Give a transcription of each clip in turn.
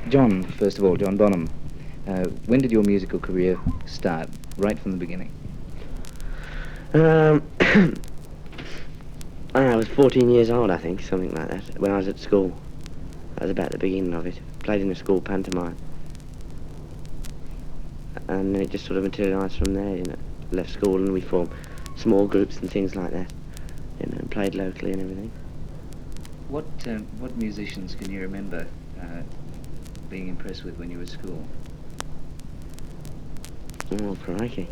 John, first of all, John Bonham, when did your musical career start? Right from the beginning? Um, I was 14 years old, I think, something like that, when I was at school. That was about the beginning of it. Played in a school pantomime. And then it just sort of materialised from there, you know. Left school and we formed small groups and things like that, you know, and played locally and everything. What musicians can you remember being impressed with when you were at school? Oh, crikey.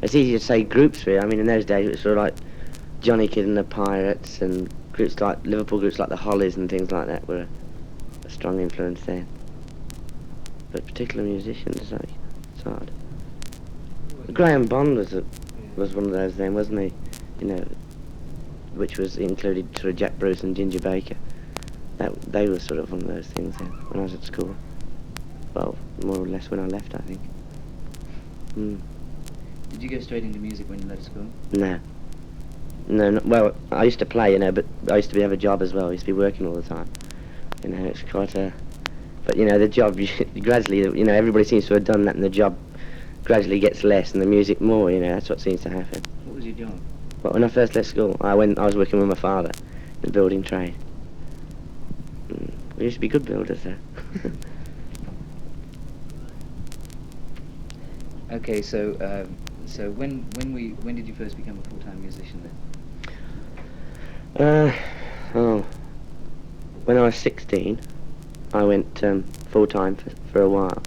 It's easy to say groups, really. I mean, in those days it was sort of like Johnny Kidd and the Pirates, and groups like Liverpool groups like the Hollies and things like that were a strong influence there. But particular musicians, like, it's hard. Graham Bond was one of those then, wasn't he? You know, which was included sort of Jack Bruce and Ginger Baker. They were sort of one of those things then when I was at school. Well, more or less when I left, I think. Did you go straight into music when you left school? No. No, well, I used to play, you know, but I used to have a job as well. I used to be working all the time. You know, it's quite a... But, you know, the job, gradually, you know, everybody seems to have done that, and the job gradually gets less and the music more, you know, that's what seems to happen. What was your job? Well, when I first left school, I was working with my father in the building trade. We used to be good builders, though. Okay, so when did you first become a full-time musician then? When I was 16, I went full-time for a while.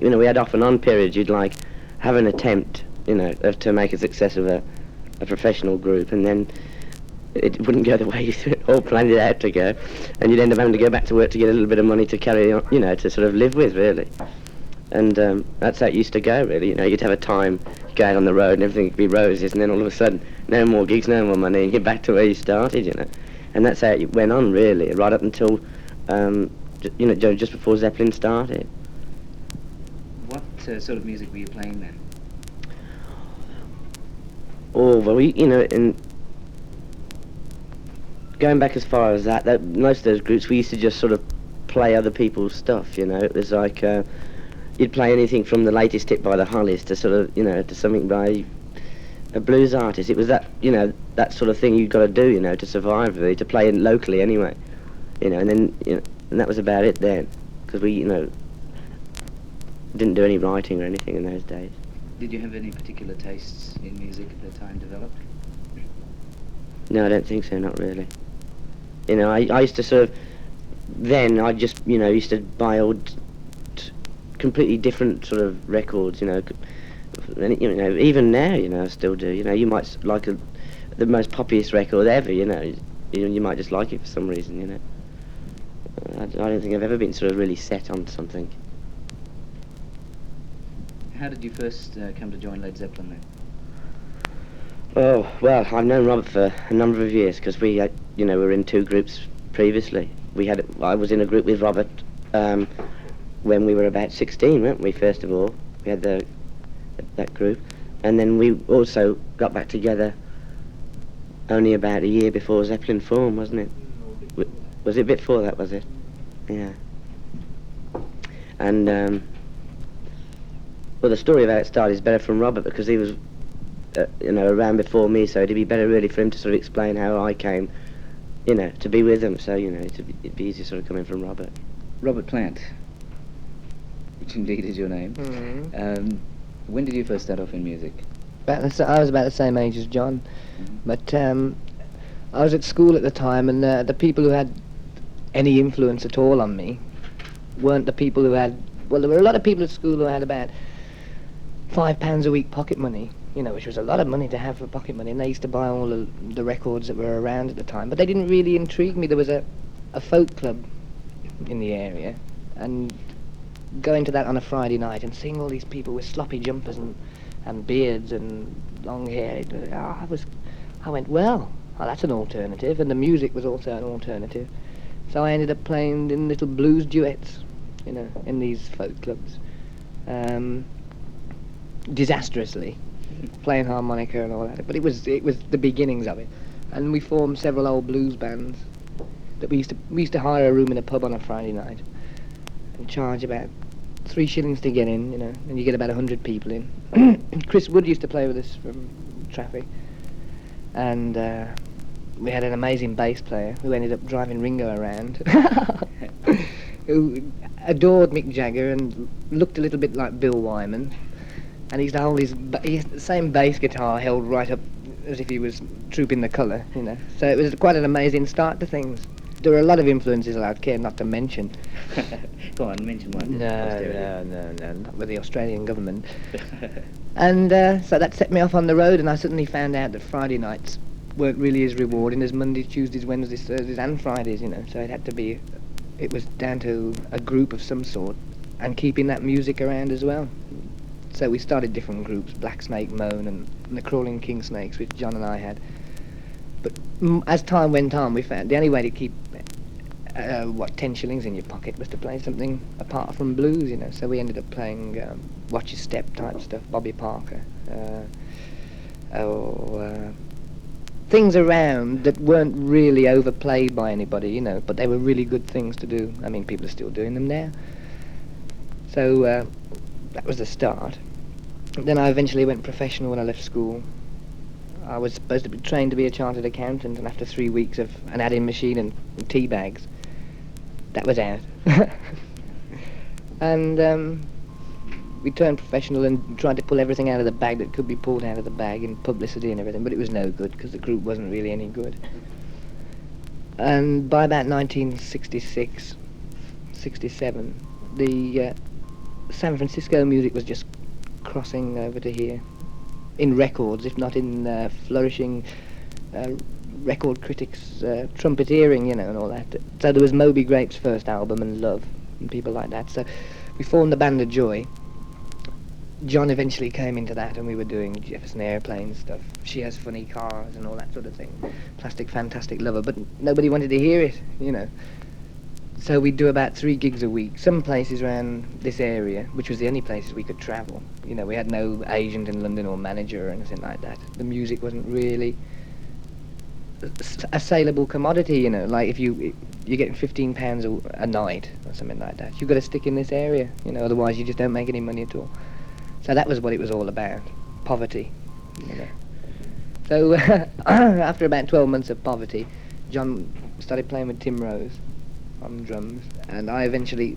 You know, we had off and on periods. You'd like have an attempt, you know, to make a success of a professional group, and then it wouldn't go the way you all planned it out to go, and you'd end up having to go back to work to get a little bit of money to carry on, you know, to sort of live with, really. And that's how it used to go, really. You know, you'd have a time, go out on the road and everything would be roses, and then all of a sudden, no more gigs, no more money, and you're back to where you started, you know. And that's how it went on, really, right up until, you know, just before Zeppelin started. What sort of music were you playing then? Oh, well, you know, and going back as far as that, most of those groups, we used to just sort of play other people's stuff, you know. It was like, you'd play anything from the latest hit by the Hollies to sort of, you know, to something by a blues artist. It was that, you know, that sort of thing you've got to do, you know, to survive, really, to play locally anyway. You know, and then, you know, and that was about it then, because we, you know, didn't do any writing or anything in those days. Did you have any particular tastes in music at the time developed? No, I don't think so, not really. You know, I used to sort of, then I just, you know, used to buy old, completely different sort of records, you know, and, you know, even now, you know, I still do. You know, you might like the most poppiest record ever, you know, you might just like it for some reason, you know. I don't think I've ever been sort of really set on something. How did you first come to join Led Zeppelin then? Oh, well, I've known Robert for a number of years, because we, you know, were in two groups previously. I was in a group with Robert when we were about 16, weren't we, first of all? We had that group. And then we also got back together only about a year before Zeppelin formed, wasn't it? Was it a bit before that, was it? Yeah. And, well, the story of how it started is better from Robert, because he was, you know, around before me, so it'd be better really for him to sort of explain how I came, you know, to be with them. So, you know, it'd be easier sort of coming from Robert. Robert Plant, which indeed is your name. Mm-hmm. When did you first start off in music? I was about the same age as John, but I was at school at the time, and the people who had any influence at all on me weren't the people who had... Well, there were a lot of people at school who had about £5 a week pocket money, you know, which was a lot of money to have for pocket money, and they used to buy all the records that were around at the time, but they didn't really intrigue me. There was a folk club in the area, and going to that on a Friday night and seeing all these people with sloppy jumpers and beards and long hair, I went, well, that's an alternative, and the music was also an alternative. So I ended up playing in little blues duets, you know, in these folk clubs, disastrously, playing harmonica and all that. But it was the beginnings of it, and we formed several old blues bands, that we used to hire a room in a pub on a Friday night and charge about 3 shillings to get in, and you get about 100 people in. Chris Wood used to play with us from Traffic, and we had an amazing bass player who ended up driving Ringo around, who adored Mick Jagger and looked a little bit like Bill Wyman, and he used to hold he had the same bass guitar held right up as if he was Trooping the Colour, So it was quite an amazing start to things. There were a lot of influences I'd care not to mention. Go on, mention one. No, not with the Australian government. And so that set me off on the road, and I suddenly found out that Friday nights weren't really as rewarding as Mondays, Tuesdays, Wednesdays, Thursdays and Fridays, So it was down to a group of some sort and keeping that music around as well. So we started different groups, Black Snake Moan and the Crawling King Snakes, which John and I had. But as time went on, we found the only way to keep 10 shillings in your pocket was to play something apart from blues, So we ended up playing Watch Your Step type stuff, Bobby Parker, things around that weren't really overplayed by anybody, but they were really good things to do. I mean, people are still doing them now. So that was the start. Then I eventually went professional when I left school. I was supposed to be trained to be a chartered accountant, and after 3 weeks of an adding machine and tea bags, that was out. And we turned professional and tried to pull everything out of the bag that could be pulled out of the bag in publicity and everything, but it was no good because the group wasn't really any good. And by about 1966, 67, the San Francisco music was just crossing over to here in records, if not in flourishing record critics' trumpeteering, and all that. So there was Moby Grape's first album and Love and people like that. So we formed the Band of Joy. John eventually came into that, and we were doing Jefferson Airplane stuff, She Has Funny Cars and all that sort of thing. Plastic Fantastic Lover, but nobody wanted to hear it, So we'd do about 3 gigs a week, some places around this area, which was the only places we could travel. We had no agent in London or manager or anything like that. The music wasn't really a saleable commodity, like if you're getting £15 a night or something like that, you've got to stick in this area, otherwise you just don't make any money at all. So that was what it was all about, poverty, So after about 12 months of poverty, John started playing with Tim Rose on drums, and I eventually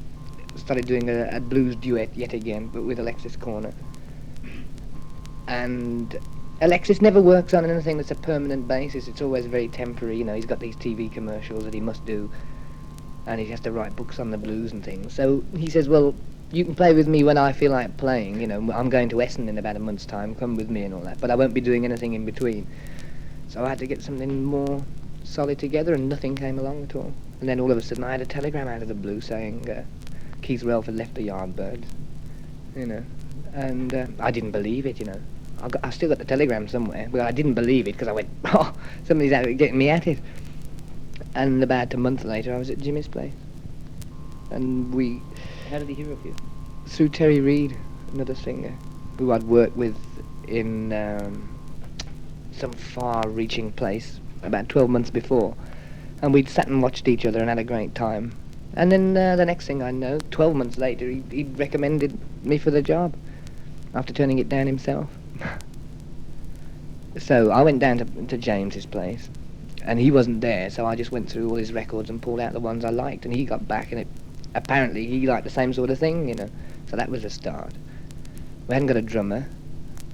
started doing a blues duet yet again, but with Alexis Corner. And Alexis never works on anything that's a permanent basis. It's always very temporary. He's got these TV commercials that he must do, and he has to write books on the blues and things. So he says, well, you can play with me when I feel like playing. I'm going to Essen in about a month's time. Come with me and all that. But I won't be doing anything in between. So I had to get something more solid together, and nothing came along at all. And then all of a sudden I had a telegram out of the blue saying Keith Relf had left the Yardbirds, and I didn't believe it, I still got the telegram somewhere, but I didn't believe it because I went, oh, somebody's out getting me at it. And about a month later I was at Jimmy's place, and How did he hear of you? through Terry Reid, another singer who I'd worked with in some far-reaching place about 12 months before, and we'd sat and watched each other and had a great time. And then the next thing I know, 12 months later, he'd recommended me for the job after turning it down himself. So I went down to James's place, and he wasn't there, so I just went through all his records and pulled out the ones I liked, and he got back, and apparently he liked the same sort of thing, So that was the start. We hadn't got a drummer,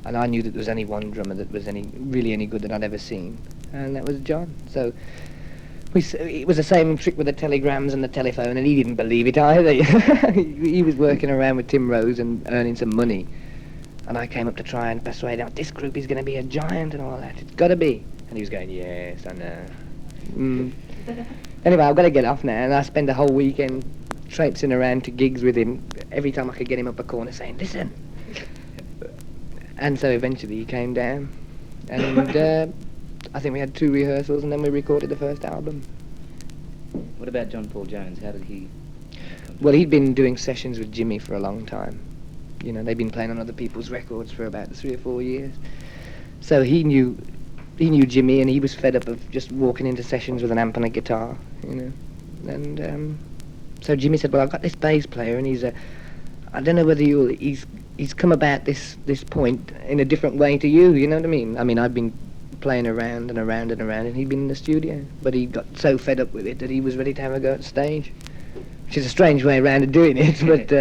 and I knew that there was only one drummer that was really any good that I'd ever seen, and that was John. So it was the same trick with the telegrams and the telephone, and he didn't believe it either. He was working around with Tim Rose and earning some money, and I came up to try and persuade him, this group is going to be a giant and all that. It's got to be. And he was going, yes, I know. Anyway, I've got to get off now, and I spend the whole weekend traipsing around to gigs with him every time I could get him up a corner saying, listen. And so eventually he came down, and I think we had 2 rehearsals, and then we recorded the first album. What about John Paul Jones? How did he... Well, he'd been doing sessions with Jimmy for a long time. They'd been playing on other people's records for about 3 or 4 years. So he knew he knew Jimmy, and he was fed up of just walking into sessions with an amp and a guitar, you know. And so Jimmy said, well, I've got this bass player, and I don't know whether he's come about this point in a different way to you, you know what I mean? I mean, I've been playing around and around and around, and he'd been in the studio, but he got so fed up with it that he was ready to have a go at stage, which is a strange way around of doing it, but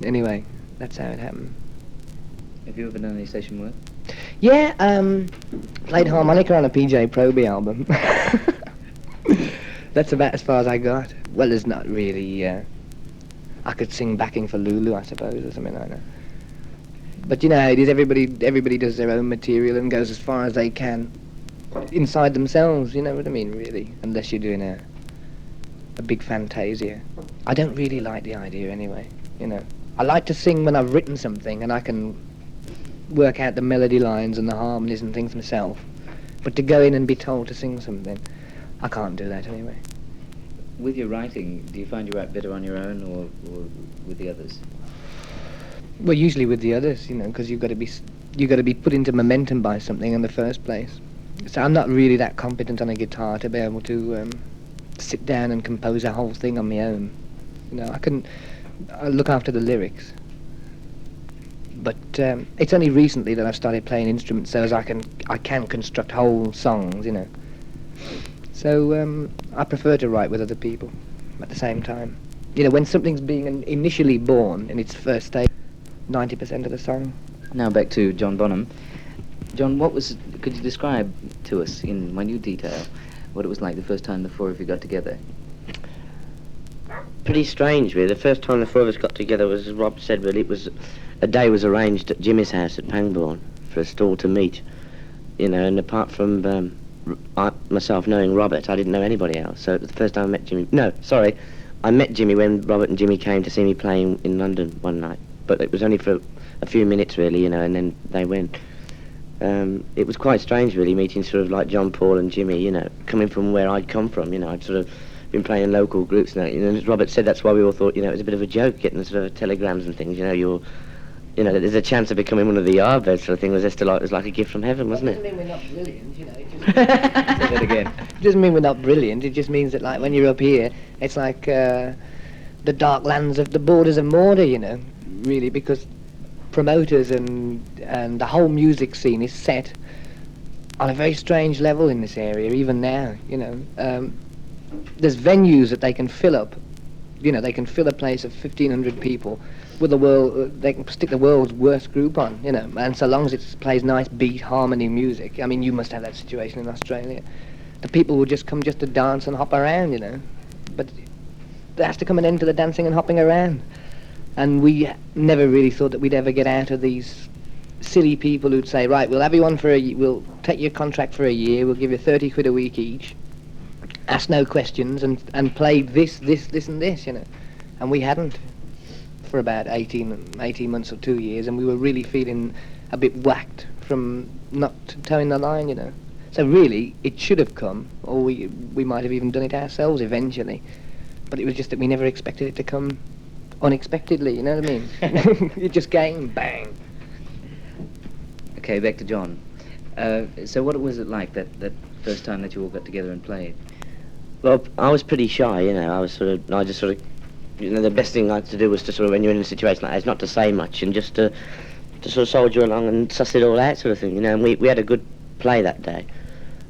anyway, that's how it happened. Have you ever done any session work? Yeah, played harmonica on a PJ Proby album. That's about as far as I got. Well, there's not really, I could sing backing for Lulu, I suppose, or something like that. But you know how it is, everybody does their own material and goes as far as they can inside themselves, you know what I mean, really, unless you're doing a big fantasia. I don't really like the idea anyway, you know. I like to sing when I've written something and I can work out the melody lines and the harmonies and things myself. But to go in and be told to sing something, I can't do that anyway. With your writing, do you find you write better on your own or with the others? Well, usually with the others, you know, because you've got to be put into momentum by something in the first place. So I'm not really that competent on a guitar to be able to sit down and compose a whole thing on my own. You know, I look after the lyrics. But it's only recently that I've started playing instruments so as I can construct whole songs, you know. So I prefer to write with other people at the same time. You know, when something's being initially born in its first stage, 90% of the song. Now back to John Bonham. John, could you describe to us in minute detail what it was like the first time the four of you got together? Pretty strange, really. The first time the four of us got together was, as Rob said, really, a day was arranged at Jimmy's house at Pangbourne for us all to meet, you know, and apart from myself knowing Robert, I didn't know anybody else. So it was the first time I met Jimmy. No, sorry, I met Jimmy when Robert and Jimmy came to see me playing in London one night, but it was only for a few minutes, really, you know, and then they went. It was quite strange, really, meeting sort of like John Paul and Jimmy, you know, coming from where I'd come from, you know. I'd sort of been playing in local groups and that, you know, and as Robert said, that's why we all thought, you know, it was a bit of a joke getting sort of telegrams and things, you know, there's a chance of becoming one of the Yardbirds sort of thing. It was like a gift from heaven, wasn't it? Doesn't mean we're not brilliant, you know. Say that again. It doesn't mean we're not brilliant. It just means that, like, when you're up here, it's like the dark lands of the borders of Mordor, you know, really, because promoters and the whole music scene is set on a very strange level in this area, even now, you know. There's venues that they can fill up, you know, they can fill a place of 1,500 people with they can stick the world's worst group on, you know, and so long as it plays nice beat, harmony music. I mean, you must have that situation in Australia. The people will just come just to dance and hop around, you know, but there has to come an end to the dancing and hopping around. And we never really thought that we'd ever get out of these silly people who'd say, right, we'll have you on we'll take your contract for a year, we'll give you 30 quid a week each, ask no questions, and play this and this, you know. And we hadn't for about 18 months or 2 years, and we were really feeling a bit whacked from not towing the line, you know. So really, it should have come, or we might have even done it ourselves eventually. But it was just that we never expected it to come unexpectedly, you know what I mean? It just came, bang. Okay, back to John. So what was it like that first time that you all got together and played? Well, I was pretty shy, you know. I just sort of, you know, the best thing I had to do was to sort of, when you're in a situation like that, is not to say much and just to sort of soldier along and suss it all out, sort of thing, you know. And we had a good play that day,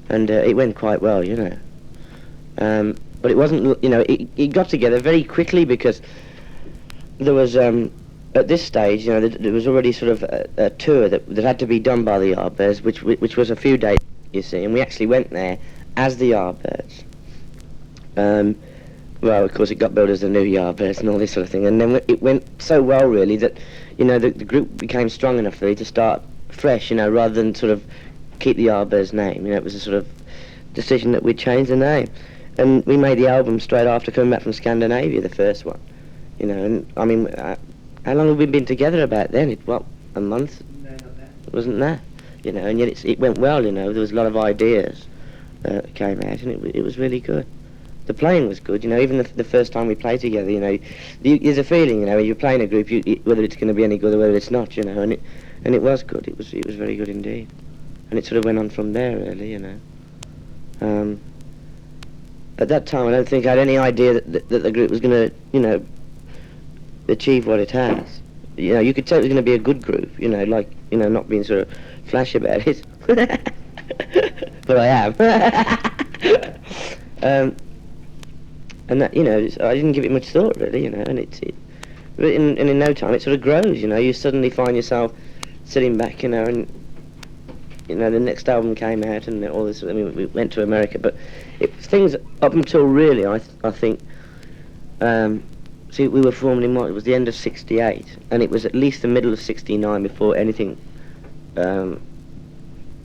and it went quite well, you know. But it wasn't, you know, it got together very quickly because there was, at this stage, you know, there was already sort of a tour that had to be done by the Yardbirds, which was a few days, you see, and we actually went there as the Yardbirds. Well, of course, it got billed as the new Yardbirds and all this sort of thing, and then it went so well, really, that, you know, the group became strong enough, really, to start fresh, you know, rather than sort of keep the Yardbirds name. You know, it was a sort of decision that we'd change the name. And we made the album straight after coming back from Scandinavia, the first one. You know, and, I mean, how long have we been together about then? A month? No, not that. It wasn't that, you know, and yet it went well, you know. There was a lot of ideas that came out, and it was really good. The playing was good, you know. Even the first time we played together, you know, there's a feeling, you know, when you're playing a group, whether it's going to be any good or whether it's not, you know. And it was good. It was very good indeed. and it sort of went on from there, really, you know. At that time, I don't think I had any idea that the group was going to, you know, achieve what it has. You know, you could tell it was going to be a good group, you know, like, you know, not being sort of flash about it. But I am. And that, you know, I didn't give it much thought, really, you know, and in no time it sort of grows, you know. You suddenly find yourself sitting back, you know, and, you know, the next album came out and all this. I mean, we went to America, but things up until really, I think, see, we were formed in what, it was the end of '68, and it was at least the middle of '69 before anything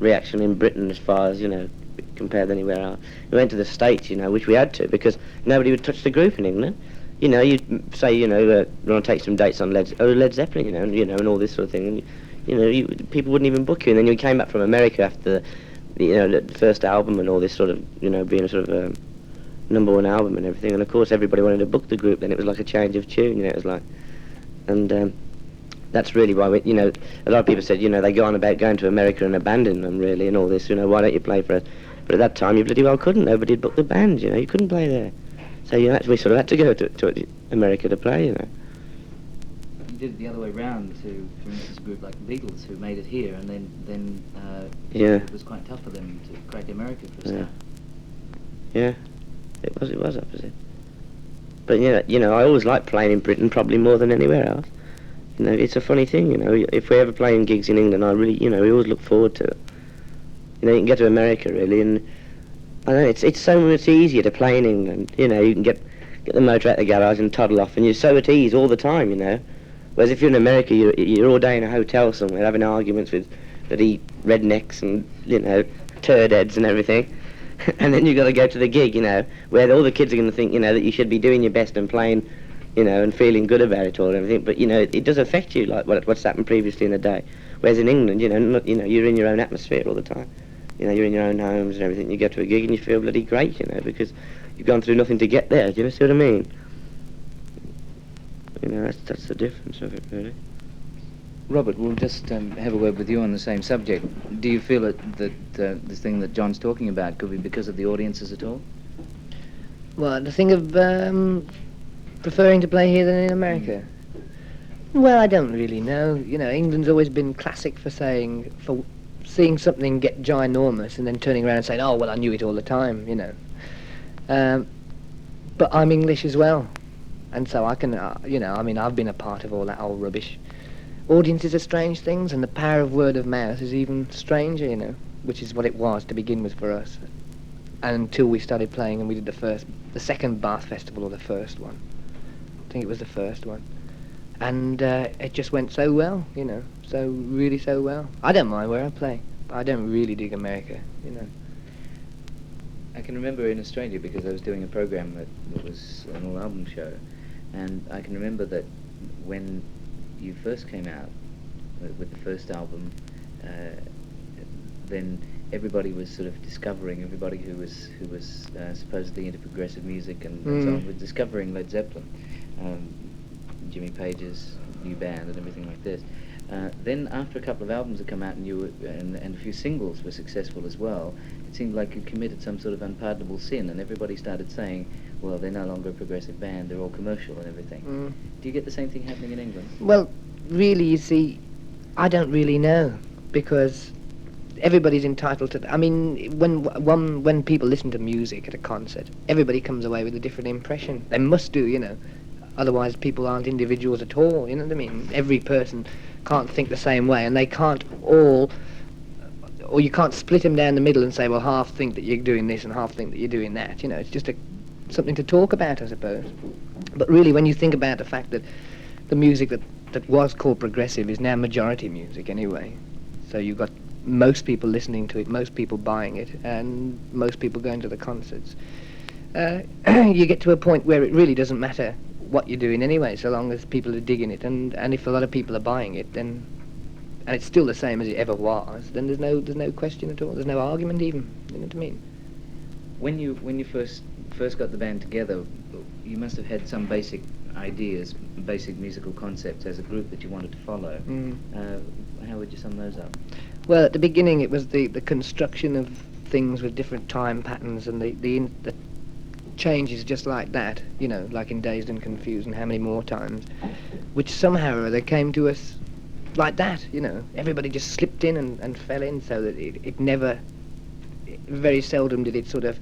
reaction in Britain, as far as, you know, compared anywhere else. We went to the States, you know, which we had to, because nobody would touch the group in England. You know, you'd say, you know, want to take some dates on Led Zeppelin, you know, and all this sort of thing, and you know, people wouldn't even book you. And then you came back from America after you know, the first album and all this sort of, you know, being a sort of #1 album and everything. And of course, everybody wanted to book the group. Then it was like a change of tune, you know. It was like, and that's really why you know, a lot of people said, you know, they go on about going to America and abandon them, really, and all this. You know, why don't you play for us? But at that time, you bloody well couldn't. Nobody'd book the band, you know. You couldn't play there. So you actually sort of had to go to America to play, you know. You did it the other way round to, for instance, a group like the Beatles, who made it here, and then yeah, it was quite tough for them to crack America for a start. Yeah, it was opposite. But you know, I always liked playing in Britain, probably more than anywhere else. You know, it's a funny thing, you know. If we ever play in gigs in England, I really, you know, we always look forward to it. You know, you can get to America, really, and I don't know, it's so much easier to play in England. You know, you can get the motor out the garage and toddle off, and you're so at ease all the time, you know. Whereas if you're in America, you're all day in a hotel somewhere having arguments with bloody rednecks and, you know, turd heads and everything. And then you've got to go to the gig, you know, where all the kids are going to think, you know, that you should be doing your best and playing, you know, and feeling good about it all and everything. But, you know, it does affect you, like what's happened previously in the day. Whereas in England, you know, you're in your own atmosphere all the time. You know, you're in your own homes and everything. You go to a gig and you feel bloody great, you know, because you've gone through nothing to get there. Do you see what I mean? You know, that's the difference of it, really. Robert, we'll just have a word with you on the same subject. Do you feel that this thing that John's talking about could be because of the audiences at all? Well, the thing of preferring to play here than in America? Well, I don't really know. You know, England's always been classic for seeing something get ginormous and then turning around and saying, oh, well, I knew it all the time, you know. But I'm English as well. And so I can, you know, I mean, I've been a part of all that old rubbish. Audiences are strange things, and the power of word of mouth is even stranger, you know, which is what it was to begin with for us. And until we started playing and we did the second Bath Festival, or the first one. I think it was the first one. And it just went so well, you know, really so well. I don't mind where I play, but I don't really dig America, you know. I can remember in Australia, because I was doing a program that was an all-album show, and I can remember that when you first came out with the first album, then everybody was sort of discovering, everybody who was supposedly into progressive music and so on, was discovering Led Zeppelin, Jimmy Page's new band and everything like this. Then after a couple of albums had come out and a few singles were successful as well, it seemed like you committed some sort of unpardonable sin, and everybody started saying, well, they're no longer a progressive band, they're all commercial and everything. Do you get the same thing happening in England? Well, really, you see, I don't really know, because everybody's entitled to... I mean, when people listen to music at a concert, everybody comes away with a different impression. They must do, you know. Otherwise, people aren't individuals at all, you know what I mean? Every person can't think the same way, and they can't all... Or you can't split them down the middle and say, well, half think that you're doing this and half think that you're doing that. You know, it's just something to talk about, I suppose. But really, when you think about the fact that the music that was called progressive is now majority music anyway, so you've got most people listening to it, most people buying it, and most people going to the concerts. You get to a point where it really doesn't matter what you're doing anyway, so long as people are digging it, and if a lot of people are buying it, then, and it's still the same as it ever was, then there's no question at all. There's no argument even. You know what I mean? When you first got the band together, you must have had some basic ideas, basic musical concepts as a group that you wanted to follow. How would you sum those up? Well, at the beginning it was the construction of things with different time patterns and the changes just like that, you know, like in Dazed and Confused and How Many More Times, which somehow or other came to us like that, you know. Everybody just slipped in and fell in, so that it never, very seldom did it sort of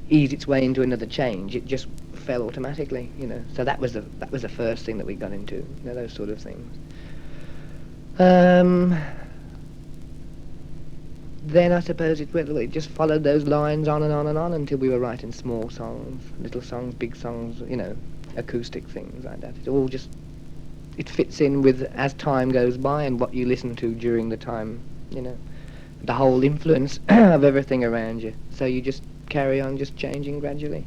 ease its way into another change. It just fell automatically, you know. So that was the first thing that we got into, you know, those sort of things. Then I suppose it just followed those lines on and on and on until we were writing small songs, little songs, big songs, you know, acoustic things like that. It all just, it fits in with as time goes by and what you listen to during the time, you know, the whole influence of everything around you. So you just carry on just changing gradually.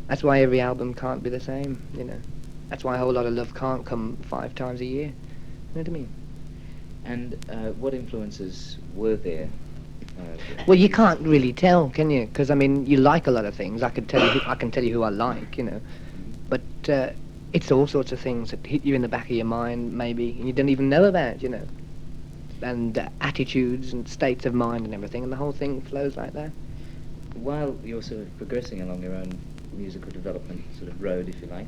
That's why every album can't be the same, you know. That's why A Whole Lot of Love can't come 5 times a year. You know what I mean? And what influences were there? Well, you can't really tell, can you? Because I mean, you like a lot of things. I can tell you who I like, you know. But it's all sorts of things that hit you in the back of your mind, maybe, and you don't even know about, you know. And attitudes and states of mind and everything, and the whole thing flows like that. While you're sort of progressing along your own musical development sort of road, if you like,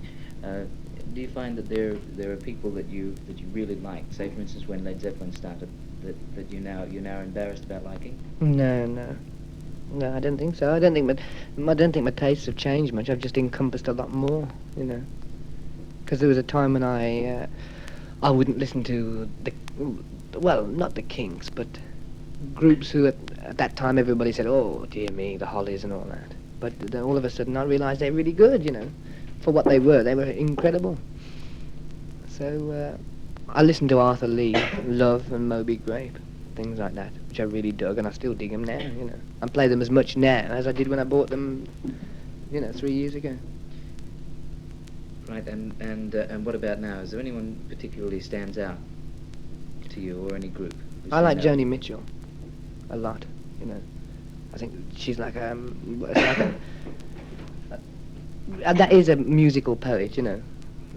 do you find that there are people that you really like? Say, for instance, when Led Zeppelin started, that you're now embarrassed about liking? No, I don't think so. I don't think my tastes have changed much. I've just encompassed a lot more, you know. Because there was a time when I wouldn't listen to not the Kinks, but groups who at that time everybody said, "Oh dear me, the Hollies" and all that. But then all of a sudden I realised they're really good, you know. For what they were incredible. So I listened to Arthur Lee, Love and Moby Grape, things like that, which I really dug, and I still dig them now, you know. I play them as much now as I did when I bought them, you know, 3 years ago. Right, and what about now? Is there anyone particularly stands out to you, or any group? I like Joni Mitchell a lot, you know. I think she's like that is a musical poet, you know.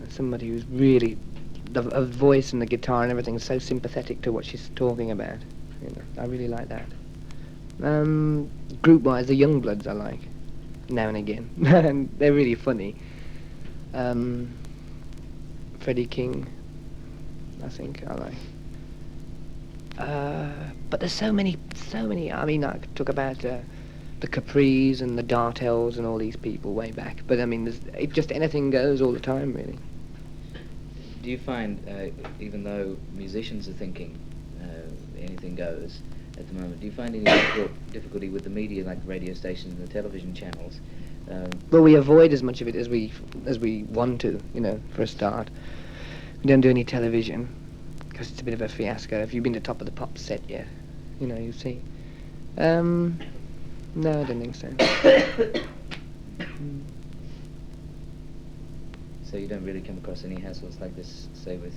Somebody who's really, a voice and the guitar and everything is so sympathetic to what she's talking about. You know, I really like that. Group-wise, the Youngbloods I like, now and again. And they're really funny. Freddie King, I think I like. But there's so many. I mean, I could talk about the Capris and the Dartels and all these people way back. But I mean, it just anything goes all the time, really. Do you find, even though musicians are thinking anything goes at the moment, do you find any difficulty with the media, like radio stations and the television channels? Well, we avoid as much of it as we want to, you know, for a start. We don't do any television because it's a bit of a fiasco. Have you been to Top of the Pops set yet? You know, you see. No, I don't think so. So you don't really come across any hassles like this, say, with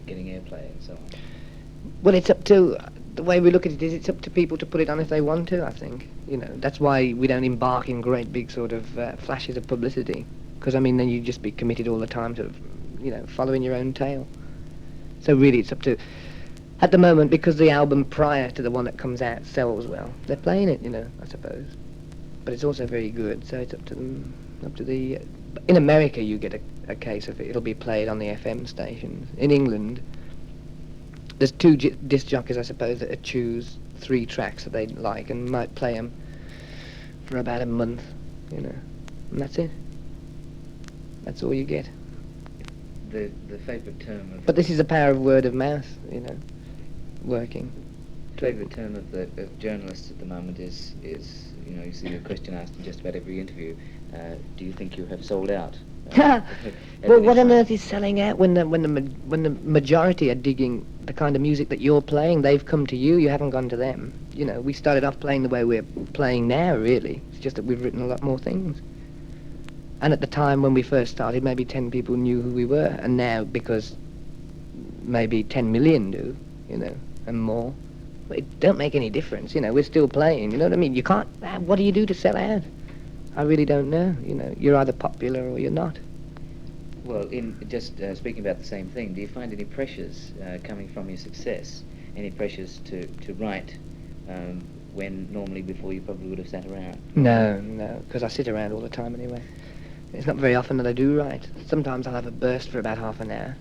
getting airplay and so on? Well, it's up to, the way we look at it is it's up to people to put it on if they want to, I think. You know, that's why we don't embark in great big sort of flashes of publicity. Because, I mean, then you'd just be committed all the time to, you know, following your own tail. So really it's up to, at the moment, because the album prior to the one that comes out sells well, they're playing it, you know, I suppose. But it's also very good, so it's up to them, in America you get a case of it. It'll be played on the FM stations. In England, there's 2 disc jockeys, I suppose, that choose 3 tracks that they like and might play them for about a month, you know, and that's it. That's all you get. The favourite term of... But this is the power of word of mouth, you know, working. Favourite term of journalists at the moment is you know, you see a question asked in just about every interview. Do you think you have sold out? Well, what on earth is selling out when the majority are digging the kind of music that you're playing? They've come to you. You haven't gone to them. You know, we started off playing the way we're playing now. Really, it's just that we've written a lot more things. And at the time when we first started, maybe 10 people knew who we were, and now because maybe 10 million do, you know, and more. It don't make any difference, you know, we're still playing, you know what I mean? You can't, what do you do to sell out? I really don't know, you know, you're either popular or you're not. Well, in just speaking about the same thing, do you find any pressures coming from your success? Any pressures to write when normally before you probably would have sat around? No, no, because I sit around all the time anyway. It's not very often that I do write. Sometimes I'll have a burst for about half an hour,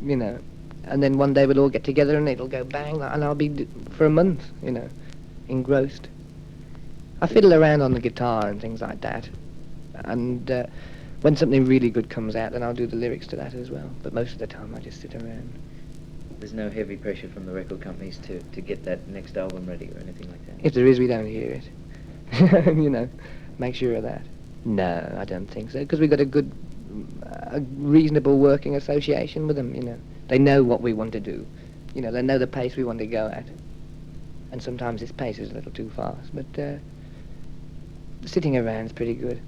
you know, and then one day we'll all get together and it'll go bang, and I'll be for a month, you know, engrossed. I fiddle around on the guitar and things like that, and when something really good comes out, then I'll do the lyrics to that as well. But most of the time I just sit around. There's no heavy pressure from the record companies to get that next album ready or anything like that? If there is, we don't hear it. You know, make sure of that. No, I don't think so, because we've got a reasonable working association with them, you know. They know what we want to do. You know, they know the pace we want to go at. And sometimes this pace is a little too fast, but sitting around is pretty good.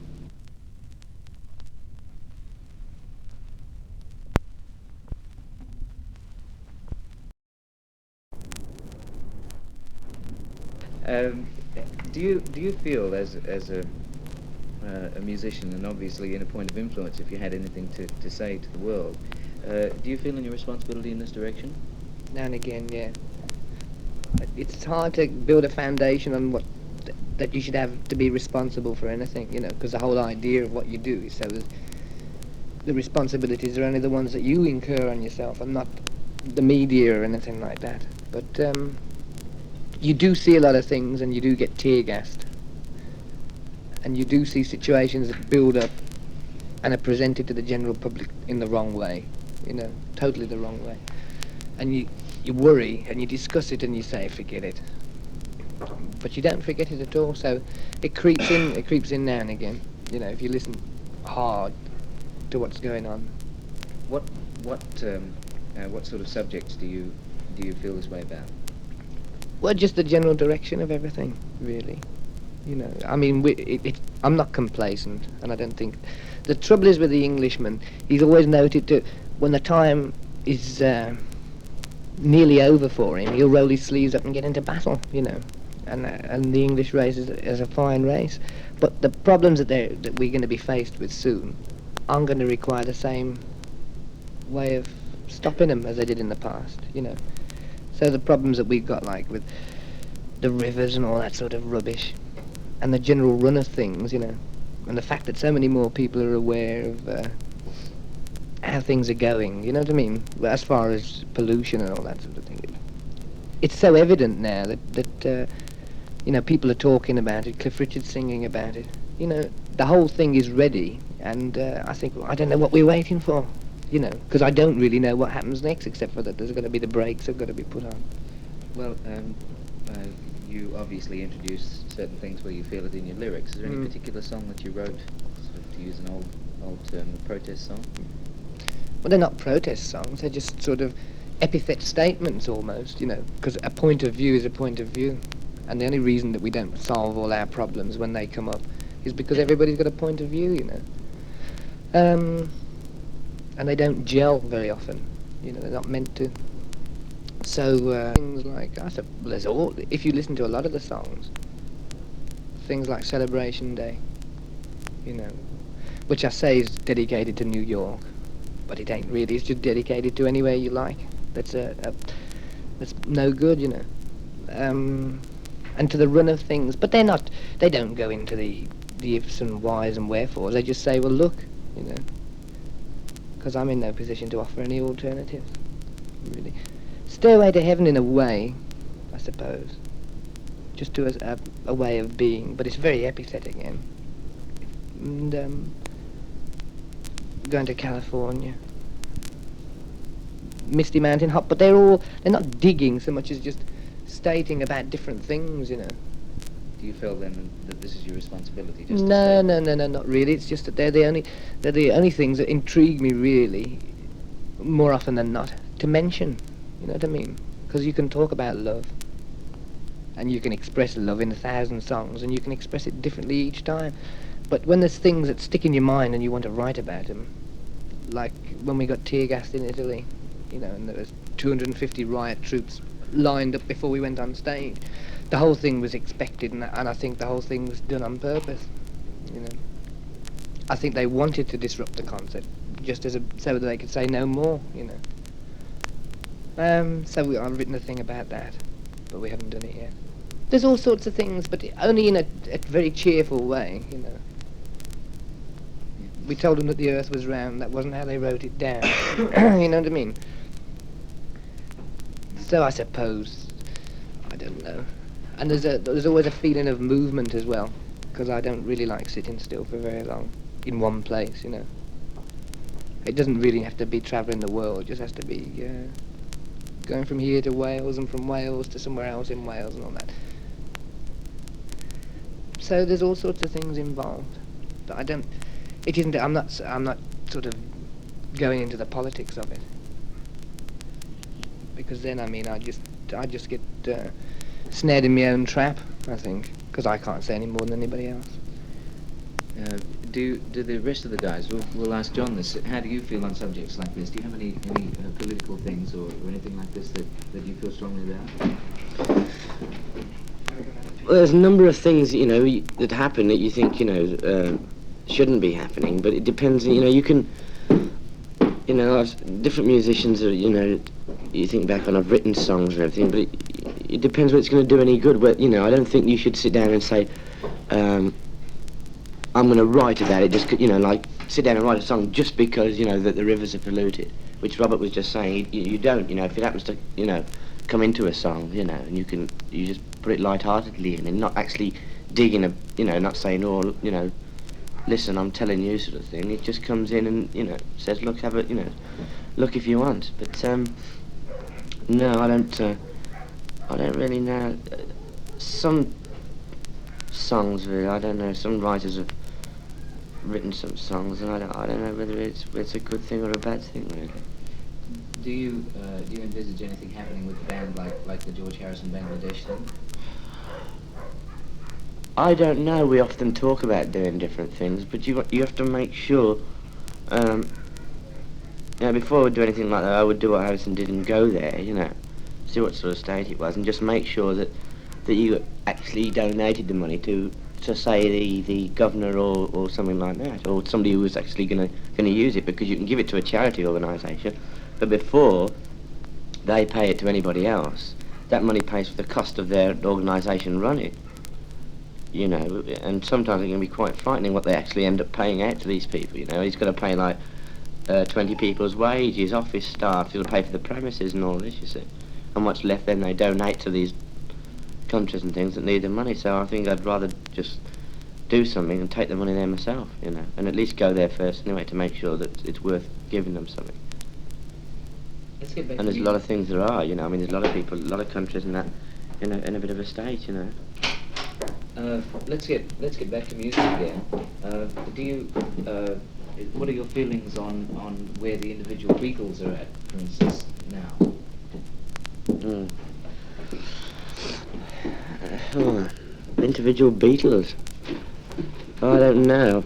Do you feel as a musician, and obviously in a point of influence, if you had anything to say to the world, do you feel any responsibility in this direction? Now and again, yeah. It's hard to build a foundation on what that you should have to be responsible for anything, you know, because the whole idea of what you do is so that the responsibilities are only the ones that you incur on yourself and not the media or anything like that. But you do see a lot of things and you do get tear-gassed. And you do see situations that build up and are presented to the general public in the wrong way, you know, totally the wrong way. And you worry and you discuss it and you say, forget it. But you don't forget it at all, so it creeps in now and again, you know, if you listen hard to what's going on. What sort of subjects do you feel this way about? Well, just the general direction of everything, really. You know, I mean, I'm not complacent, and I don't think... The trouble is with the Englishman, he's always noted to, when the time is nearly over for him, he'll roll his sleeves up and get into battle, you know. And the English race is a fine race. But the problems that we're going to be faced with soon aren't going to require the same way of stopping them as they did in the past, you know. So the problems that we've got, like with the rivers and all that sort of rubbish, and the general run of things, you know, and the fact that so many more people are aware of how things are going, you know what I mean, as far as pollution and all that sort of thing. It's so evident now that you know, people are talking about it, Cliff Richard's singing about it, you know, the whole thing is ready, and I think, well, I don't know what we're waiting for, you know, because I don't really know what happens next, except for that there's got to be the brakes have got to be put on. Well, you obviously introduce certain things where you feel it in your lyrics. Is there any particular song that you wrote, sort of, to use an old term, a protest song? Well, they're not protest songs, they're just sort of epithet statements almost, you know, because a point of view is a point of view. And the only reason that we don't solve all our problems when they come up is because everybody's got a point of view, you know. And they don't gel very often, you know, they're not meant to. So things like, I said, well, there's all, if you listen to a lot of the songs, things like Celebration Day, you know, which I say is dedicated to New York, but it ain't really, it's just dedicated to anywhere you like. That's no good, you know. And to the run of things, but they don't go into the ifs and whys and wherefores. They just say, well, look, you know, because I'm in no position to offer any alternatives, really. Stairway to Heaven in a way, I suppose, just to a way of being, but it's very epithet again. And Going to California, Misty Mountain Hop, but they're not digging so much as just stating about different things, you know. Do you feel then that this is your responsibility? Just No, not really. It's just that they're the only things that intrigue me really, more often than not, to mention. You know what I mean? Because you can talk about love, and you can express love in 1,000 songs, and you can express it differently each time. But when there's things that stick in your mind and you want to write about them, like when we got tear-gassed in Italy, you know, and there was 250 riot troops lined up before we went on stage. The whole thing was expected, and I think the whole thing was done on purpose, you know. I think they wanted to disrupt the concert just as so that they could say no more, you know. I've written a thing about that, but we haven't done it yet. There's all sorts of things, but only in a very cheerful way, you know. We told them that the earth was round. That wasn't how they wrote it down. You know what I mean? So I suppose, I don't know. And there's always a feeling of movement as well, because I don't really like sitting still for very long in one place, you know. It doesn't really have to be travelling the world. It just has to be going from here to Wales and from Wales to somewhere else in Wales and all that. So there's all sorts of things involved. But I don't. It isn't. I'm not sort of going into the politics of it, because then I mean I just get snared in my own trap. I think, because I can't say any more than anybody else. Do the rest of the guys? We'll ask John this. How do you feel on subjects like this? Do you have any political things or anything like this that you feel strongly about? Well, there's a number of things, you know, that happen that you think, you know, shouldn't be happening, but it depends, you know, you can, you know, different musicians are, you know, you think back on, I've written songs and everything, but it depends whether it's going to do any good. But, you know, I don't think you should sit down and say, I'm going to write about it, just, you know, like, sit down and write a song just because, you know, that the rivers are polluted, which Robert was just saying. You don't, you know, if it happens to, you know, come into a song, you know, and you just put it lightheartedly in and not actually digging a, you know, not saying, oh, you know, listen, I'm telling you sort of thing. It just comes in and, you know, says, look, have it, you know, look if you want. But, no, I don't really know. Some songs, really, I don't know, some writers have written some songs, and I don't know whether it's a good thing or a bad thing, really. Do you envisage anything happening with the band like the George Harrison Bangladesh thing? I don't know. We often talk about doing different things, but you have to make sure. You know, before I would do anything like that, I would do what Harrison did and go there. You know, see what sort of state it was, and just make sure that you actually donated the money to say the governor or something like that, or somebody who was actually gonna use it, because you can give it to a charity organisation, but before they pay it to anybody else, that money pays for the cost of their organisation running. You know, and sometimes it can be quite frightening what they actually end up paying out to these people. You know, he's got to pay like 20 people's wages, office staff, he'll pay for the premises and all this, you see. And what's left then they donate to these countries and things that need the money. So I think I'd rather just do something and take the money there myself, you know, and at least go there first anyway to make sure that it's worth giving them something. Let's get back and there's a lot of things there are, you know, I mean, there's a lot of people, a lot of countries and that, you know, in a bit of a state, you know. Let's get back to music again. What are your feelings on where the individual Beatles are at, for instance, now? Individual Beatles. I don't know.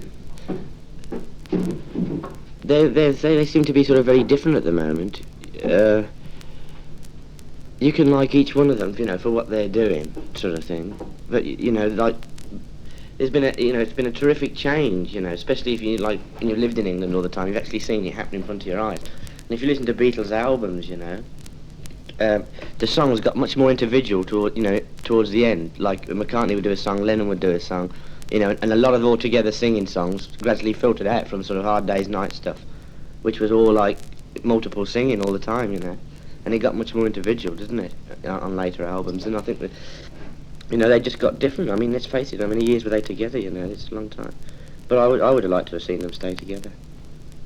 They seem to be sort of very different at the moment. You can like each one of them, you know, for what they're doing, sort of thing. But you know, like, it's been a terrific change, you know, especially if you like, and you've lived in England all the time, you've actually seen it happen in front of your eyes. And if you listen to Beatles albums, you know, the songs got much more individual towards the end. Like McCartney would do a song, Lennon would do a song, you know, and a lot of all together singing songs gradually filtered out from sort of Hard Day's Night stuff, which was all like multiple singing all the time, you know. And it got much more individual, didn't it, on later albums? And I think that, you know, they just got different. I mean, let's face it, how many years were they together, you know? It's a long time. But I would have liked to have seen them stay together.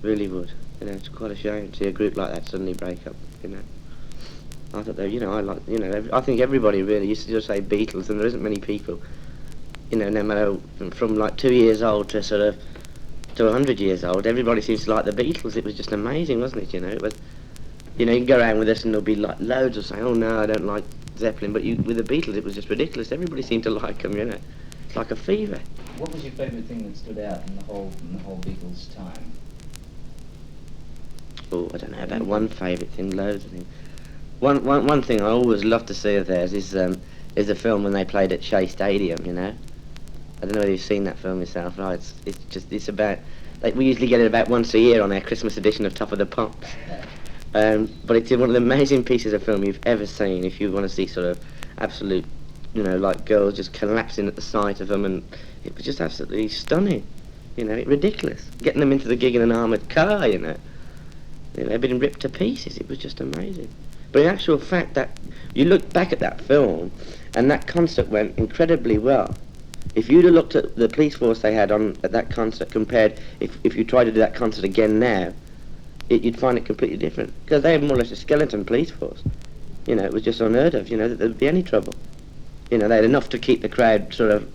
Really would. You know, it's quite a shame to see a group like that suddenly break up, you know. I thought they, you know, I think everybody really used to just say Beatles, and there isn't many people, you know, no matter from like 2 years old to sort of to 100 years old, everybody seems to like the Beatles. It was just amazing, wasn't it, you know? It was, you know, you can go around with us and there'll be like loads of saying, oh no, I don't like Zeppelin, but with the Beatles it was just ridiculous. Everybody seemed to like them, you know. It's like a fever. What was your favourite thing that stood out in the whole Beatles time? Oh, I don't know about one favourite thing, loads of things. One thing I always love to see of theirs is the film when they played at Shea Stadium, you know. I don't know whether you've seen that film yourself. No, it's about Like, we usually get it about once a year on our Christmas edition of Top of the Pops. But it's one of the amazing pieces of film you've ever seen. If you want to see sort of absolute, like girls just collapsing at the sight of them, and it was just absolutely stunning. Ridiculous. Getting them into the gig in an armoured car, being ripped to pieces. It was just amazing. But in actual fact, that you look back at that film, and that concert went incredibly well. If you'd have looked at the police force they had on at that concert compared, if you tried to do that concert again now, you'd find it completely different. Because they had more or less a skeleton police force. It was just unheard of, that there'd be any trouble. They had enough to keep the crowd sort of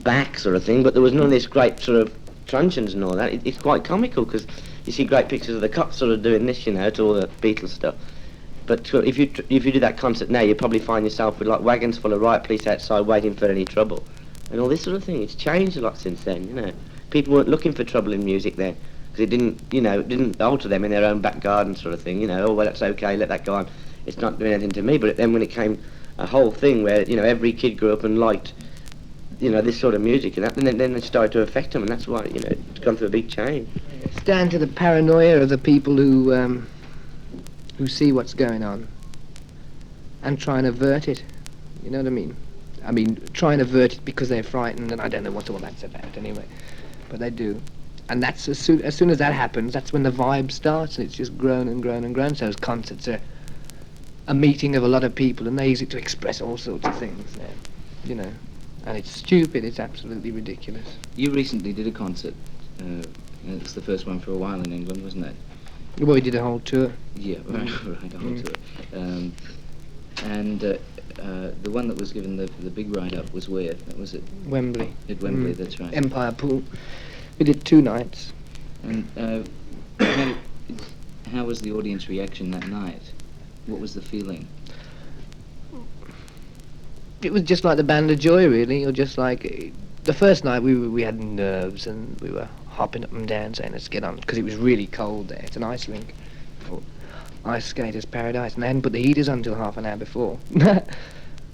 back sort of thing, but there was none of this great sort of truncheons and all that. It's quite comical because you see great pictures of the cops sort of doing this, to all the Beatles stuff. But if you do that concert now, you'd probably find yourself with like wagons full of riot police outside waiting for any trouble, and all this sort of thing. It's changed a lot since then. People weren't looking for trouble in music then because it didn't alter them in their own back garden sort of thing. Oh well, that's okay, let that go on. It's not doing anything to me. But then when it came a whole thing where every kid grew up and liked this sort of music, and then it started to affect them, and that's why it's gone through a big change. It's down to the paranoia of the people who see what's going on and try and avert it. You know what I mean? I mean, try and avert it because they're frightened, and I don't know what all that's about anyway, but they do. And that's as soon as that happens, that's when the vibe starts, and it's just grown and grown and grown. So concerts are a meeting of a lot of people, and they use it to express all sorts of things now, And it's stupid, it's absolutely ridiculous. You recently did a concert. It's the first one for a while in England, wasn't it? Well, we did a whole tour. Yeah, right, a whole tour. And the one that was given the big write-up was where? That was at Wembley. At Wembley, that's right. Empire Pool. We did 2 nights. And how was the audience reaction that night? What was the feeling? It was just like the Band of Joy, really, or just like the first night we had nerves and we were hopping up and down saying let's get on, because it was really cold there. It's an ice rink, or ice skaters paradise, and they hadn't put the heaters on until half an hour before.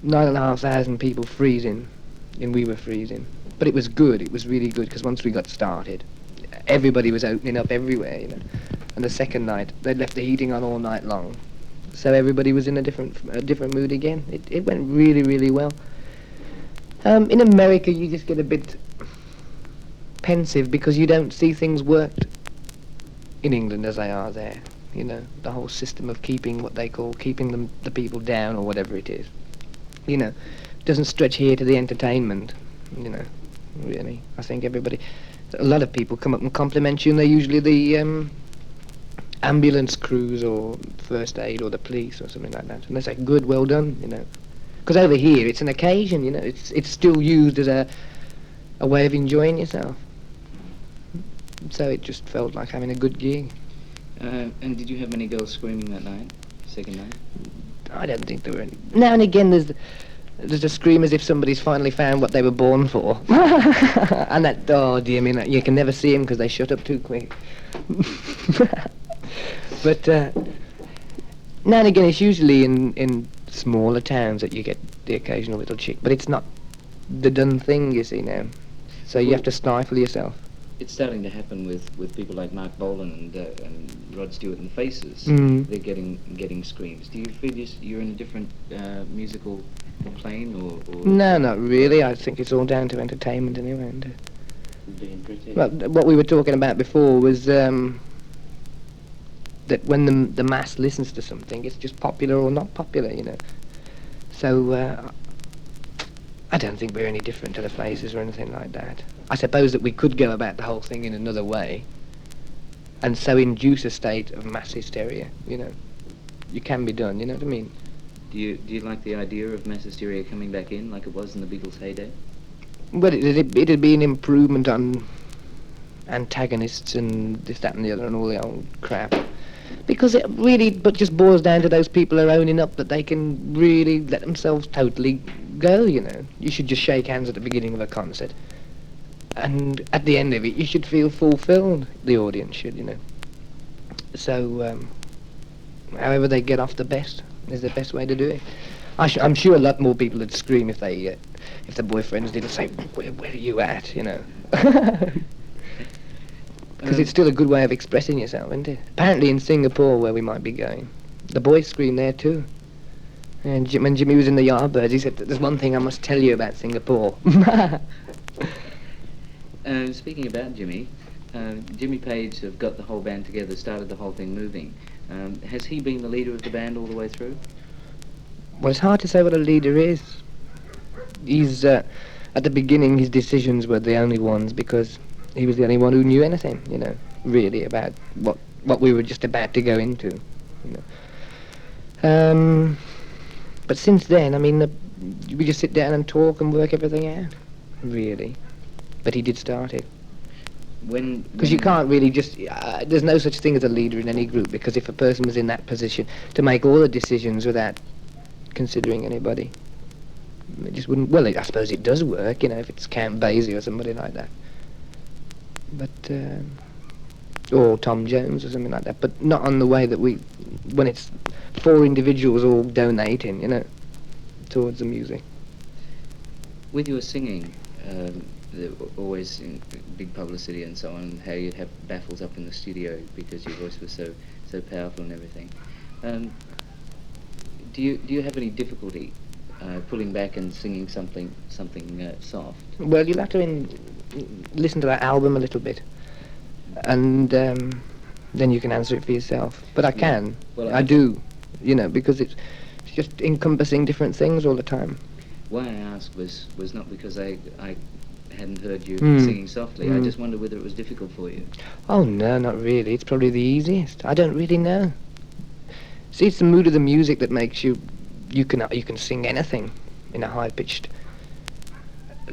9,500 people freezing, and we were freezing. But it was good, it was really good, because once we got started, everybody was opening up everywhere, And the second night, they'd left the heating on all night long. So everybody was in a different mood again. It went really, really well. In America, you just get a bit pensive because you don't see things worked in England as they are there. The whole system of keeping what they call keeping the people down, or whatever it is. Doesn't stretch here to the entertainment. Really, I think a lot of people come up and compliment you, and they're usually the ambulance crews or first aid or the police or something like that, and they say good, well done, because over here it's an occasion, it's still used as a way of enjoying yourself, so it just felt like having a good gig. And did you have many girls screaming that night, second night? I don't think there were any. Now and again there's a scream as if somebody's finally found what they were born for. And that, oh dear me, you can never see them because they shut up too quick. But now and again, it's usually in smaller towns that you get the occasional little chick, but it's not the done thing, you see, now. So you have to stifle yourself. It's starting to happen with people like Mark Bolan and Rod Stewart and the Faces. Mm. They're getting screams. Do you feel you're in a different musical plane, or? No, not really. I think it's all down to entertainment anyway. Being pretty. Well, what we were talking about before was that when the mass listens to something, it's just popular or not popular, So I don't think we're any different to the Faces or anything like that. I suppose that we could go about the whole thing in another way, and so induce a state of mass hysteria. It can be done. You know what I mean? Do you like the idea of mass hysteria coming back in like it was in the Beatles' heyday? Well, it'd be an improvement on antagonists and this, that, and the other, and all the old crap. Because it really just boils down to those people who are owning up that they can really let themselves totally go, You should just shake hands at the beginning of a concert. And at the end of it, you should feel fulfilled, the audience should, So, however they get off the best is the best way to do it. I'm sure a lot more people would scream if the boyfriends didn't say, where are you at, Because it's still a good way of expressing yourself, isn't it? Apparently in Singapore, where we might be going, the boys scream there too. And when Jimmy was in the Yardbirds, he said, "There's one thing I must tell you about Singapore." Speaking about Jimmy, Jimmy Page have got the whole band together, started the whole thing moving. Has he been the leader of the band all the way through? Well, it's hard to say what a leader is. He's, at the beginning, his decisions were the only ones because he was the only one who knew anything, really about what we were just about to go into, But since then, we just sit down and talk and work everything out, really. But he did start it. Because you can't really just... there's no such thing as a leader in any group, because if a person was in that position to make all the decisions without considering anybody, it just wouldn't... Well, I suppose it does work, if it's Count Basie or somebody like that. But... or Tom Jones or something like that, but not on the way that when it's 4 individuals all donating, towards the music. With your singing, always in big publicity and so on, how you'd have baffles up in the studio because your voice was so powerful and everything. Do you have any difficulty pulling back and singing something soft? Well, you'll have to listen to that album a little bit, and then you can answer it for yourself. But I can. Well, I do, because it's just encompassing different things all the time. Why I asked was not because I hadn't heard you singing softly. I just wondered whether it was difficult for you. Oh, no, not really. It's probably the easiest. I don't really know. See, it's the mood of the music that makes you can sing anything in a high-pitched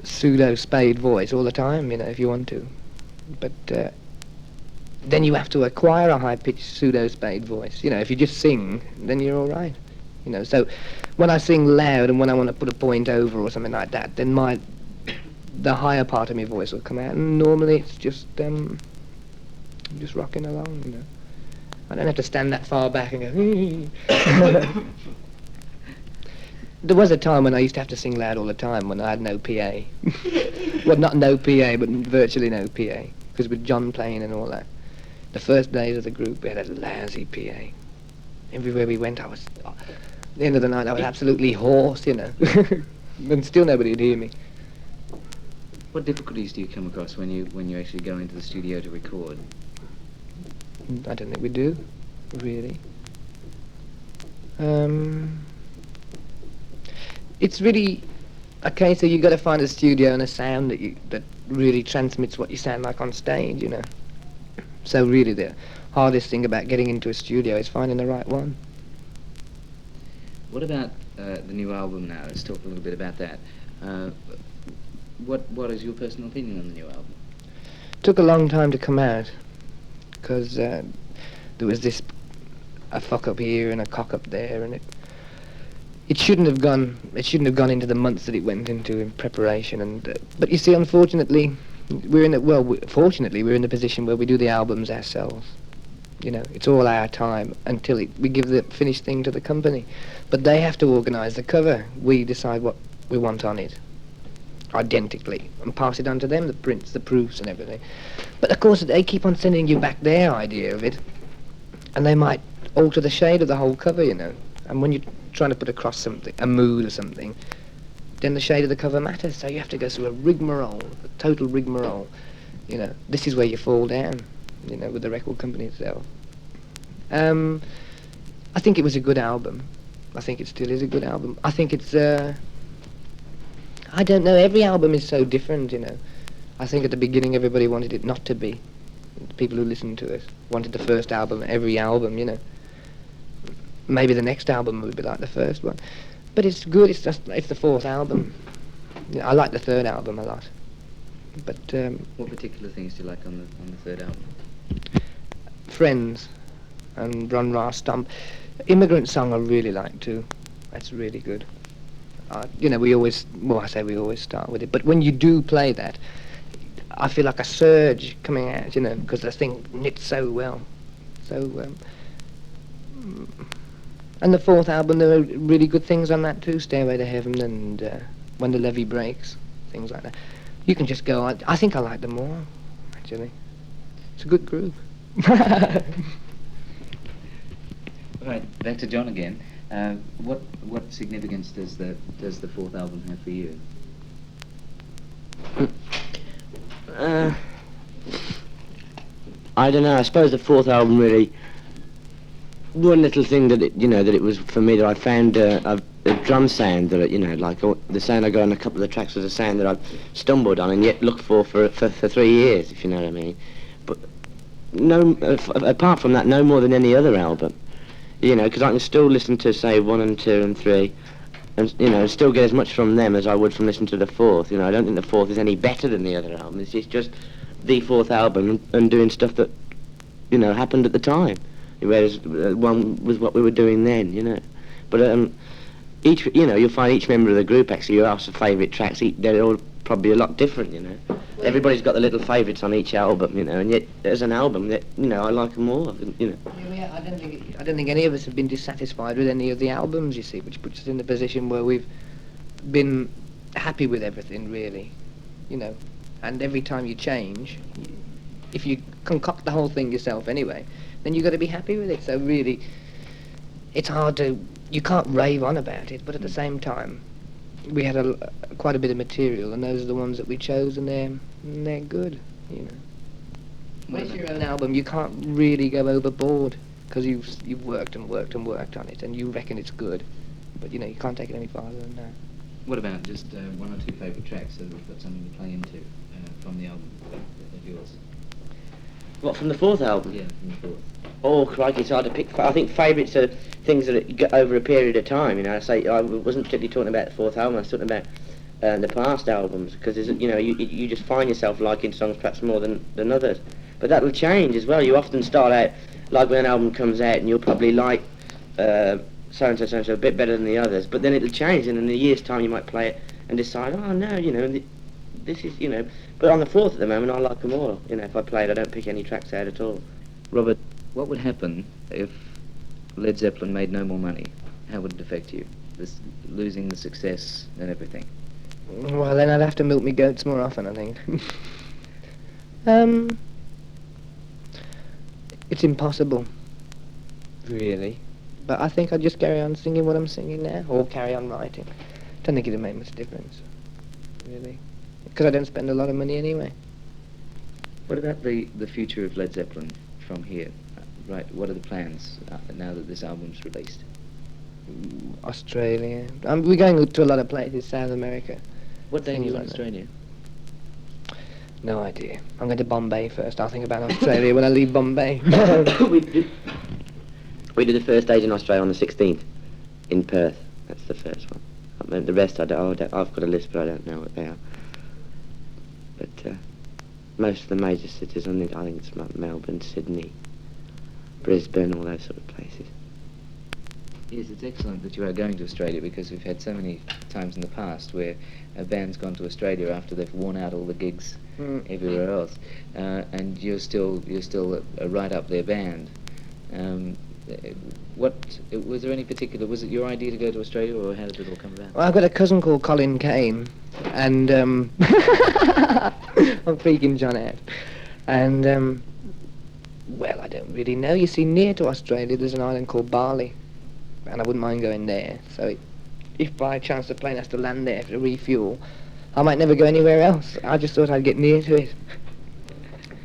pseudo-spade voice all the time, if you want to. But then you have to acquire a high-pitched pseudo-spade voice. If you just sing, then you're all right. So when I sing loud and when I want to put a point over or something like that, then the higher part of my voice will come out, and normally it's just rocking along, I don't have to stand that far back and go. There was a time when I used to have to sing loud all the time when I had no PA. Well, not no PA, but virtually no PA, because with John playing and all that. The first days of the group, we had a lousy PA. Everywhere we went, at the end of the night, I was absolutely hoarse, and still nobody would hear me. What difficulties do you come across when you actually go into the studio to record? I don't think we do, really. It's really a case of you got to find a studio and a sound that really transmits what you sound like on stage, So really, the hardest thing about getting into a studio is finding the right one. What about the new album now? Let's talk a little bit about that. What is your personal opinion on the new album? It took a long time to come out because there was a fuck up here and a cock up there, and it shouldn't have gone into the months that it went into in preparation. And but you see, unfortunately, we're in the position where we do the albums ourselves. It's all our time until we give the finished thing to the company. But they have to organise the cover. We decide what we want on it, identically, and pass it on to them, the prints, the proofs and everything. But of course they keep on sending you back their idea of it, and they might alter the shade of the whole cover, And when you're trying to put across something, a mood or something, then the shade of the cover matters, so you have to go through a rigmarole, a total rigmarole. This is where you fall down, with the record company itself. I think it was a good album. I think it still is a good album. I think it's, I don't know, every album is so different, I think at the beginning everybody wanted it not to be. The people who listened to us wanted the first album, every album, Maybe the next album would be like the first one. But it's good, it's the fourth album. I like the third album a lot. But what particular things do you like on the third album? Friends and Run Ra Stomp. Immigrant Song I really like too. That's really good. We always start with it. But when you do play that, I feel like a surge coming out, because the thing knits so well. And the fourth album, there are really good things on that too. Stairway to Heaven and When the Levee Breaks, things like that. You can just go on. I think I like them all, actually. It's a good group. Right, back to John again. What significance does the fourth album have for you? I don't know. I suppose the fourth album really. One little thing that it was for me, that I found a drum sound that the sound I got on a couple of the tracks was a sound that I've stumbled on and yet looked for 3 years, if you know what I mean. But no, apart from that, no more than any other album. Because I can still listen to, say, 1 and 2 and 3, and still get as much from them as I would from listening to the fourth. I don't think the fourth is any better than the other album. It's just the fourth album and doing stuff that, happened at the time. Whereas one was what we were doing then, But you'll find each member of the group, actually, you ask for favourite tracks, they're all probably a lot different, Everybody's got the little favourites on each album, and yet as an album, that I like them all, Yeah, I don't think any of us have been dissatisfied with any of the albums, you see, which puts us in the position where we've been happy with everything, really, And every time you change, if you concoct the whole thing yourself anyway, then you've got to be happy with it. So really, it's hard to, you can't rave on about it, but at the same time, we had quite a bit of material, and those are the ones that we chose, and they're good, When it's your own album, you can't really go overboard, because you've worked and worked and worked on it, and you reckon it's good, but you can't take it any farther than that. What about just 1 or 2 favourite tracks, so we've got something to play into from the album of yours? What, from the fourth album? Yeah, from the fourth. Oh, crikey, it's hard to pick. I think favourites are things that get over a period of time, I wasn't particularly talking about the fourth album, I was talking about the past albums, because, you just find yourself liking songs perhaps more than others. But that'll change as well. You often start out, like when an album comes out, and you'll probably like so-and-so, so-and-so a bit better than the others, but then it'll change, and in a year's time you might play it and decide, oh no, this is, but on the fourth at the moment, I like them all. If I play it, I don't pick any tracks out at all. Robert, what would happen if Led Zeppelin made no more money? How would it affect you? Losing the success and everything? Well, then I'd have to milk me goats more often, I think. It's impossible, really. But I think I'd just carry on singing what I'm singing now, or carry on writing. Don't think it'd make much difference, really. Because I don't spend a lot of money anyway. What about the future of Led Zeppelin from here? Right, what are the plans now that this album's released? Australia. We're going to a lot of places, South America. What day are you in like Australia? No idea. I'm going to Bombay first. I'll think about Australia when I leave Bombay. We did the first stage in Australia on the 16th in Perth. That's the first one. I mean, the rest I've got a list, but I don't know what they are. But most of the major cities, I think it's like Melbourne, Sydney, Brisbane, all those sort of places. Yes, it's excellent that you are going to Australia, because we've had so many times in the past where a band's gone to Australia after they've worn out all the gigs everywhere else, and you're still right up their band. Was there any particular? Was it your idea to go to Australia, or how did it all come about? Well, I've got a cousin called Colin Kane, and I'm freaking John out. And well, I don't really know. You see, near to Australia, there's an island called Bali, and I wouldn't mind going there. So if by chance the plane has to land there to refuel, I might never go anywhere else. I just thought I'd get near to it.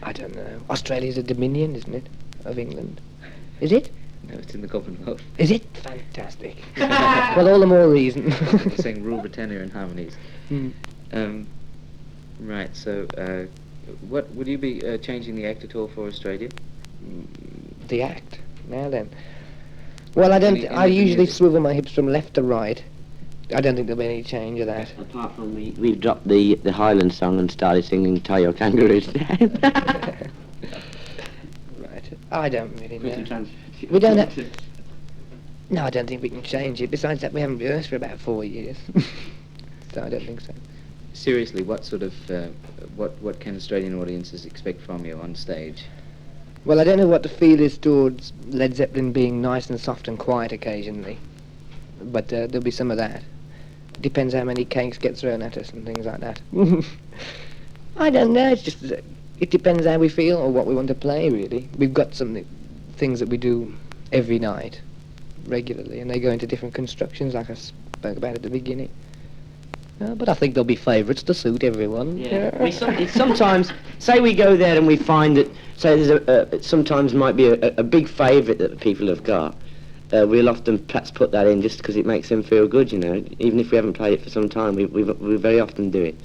I don't know. Australia's a dominion, isn't it, of England? Is it? No, it's in the Commonwealth. Is it? Fantastic. Well, all the more reason. You're saying rule Britannia in harmonies. Right, so what would you be changing the act at all for Australia? The act? Now then. Well, I don't. I usually swivel my hips from left to right. I don't think there'll be any change of that. Apart from we've dropped the Highland song and started singing Tie Your Kangaroos Down. Right. I don't really know. We don't have... No, I don't think we can change it. Besides that, we haven't rehearsed for about 4 years. So I don't think so. Seriously, what sort of what can Australian audiences expect from you on stage? Well, I don't know what the feel is towards Led Zeppelin being nice and soft and quiet occasionally, but there'll be some of that. Depends how many cakes get thrown at us and things like that. I don't know. It's just it depends how we feel or what we want to play, really. We've got things that we do every night, regularly, and they go into different constructions, like I spoke about at the beginning. But I think there'll be favourites to suit everyone. Yeah. It's sometimes, say we go there and we find that, say there's sometimes might be a big favourite that the people have got. We'll often perhaps put that in just because it makes them feel good, you know. Even if we haven't played it for some time, we very often do it.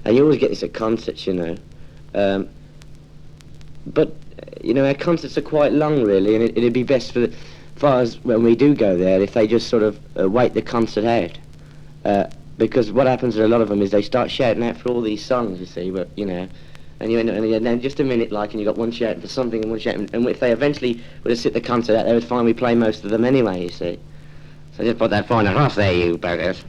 And you always get this at concerts, you know. But, you know, our concerts are quite long, really, and it'd be best for far as when we do go there, if they just sort of wait the concert out. Because what happens to a lot of them is they start shouting out for all these songs, you see, but, you know, and then just a minute, like, and you got one shouting for something and one shouting, and if they eventually were to sit the concert out, they would find we play most of them anyway, you see. So just put that phone across there, you buggers.